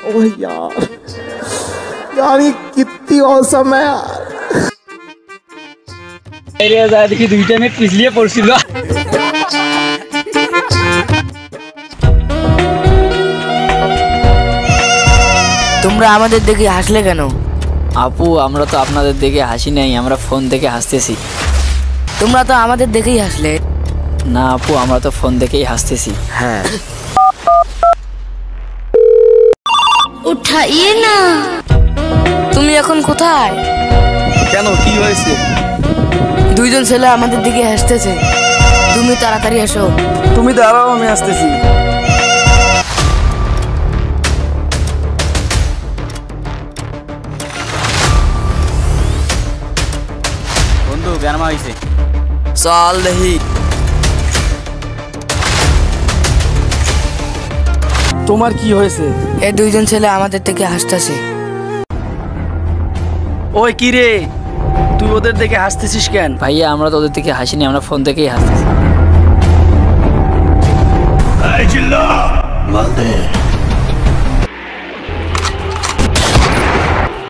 ओह यार यार ये कितनी औसम है यार। अरे यार देखी दुईटा में पिछलिए पड़ছিল। তোমরা আমাদের দেখে হাসলে কেন? আপু আমরা তো আপনাদের দেখে হাসি নাই, আমরা ফোন থেকে হাসতেছি। তোমরা তো আমাদের দেখেই হাসলে। না আপু আমরা তো ফোন থেকেই হাসতেছি। হ্যাঁ উঠাইয়ে না। তুমি এখন কোথায়? কেন কি হয়েছে? দুইজন ছেলে আমাদের দিকে হাসতেছে, তুমি তাড়াতাড়ি আসো। তুমি দাঁড়াও আমি আসতেছি। বন্ধু কেন হয়েছে? চল দেখি। তোমার কি হয়েছে? এই দুইজন ছেলে আমাদের থেকে হাসতেছে। ওই কি রে তুই ওদের দেখে হাসতেছিস কেন? ভাইয়া আমরা তো ওদের থেকে হাসিনি, আমরা ফোন থেকেই হাসতেছি।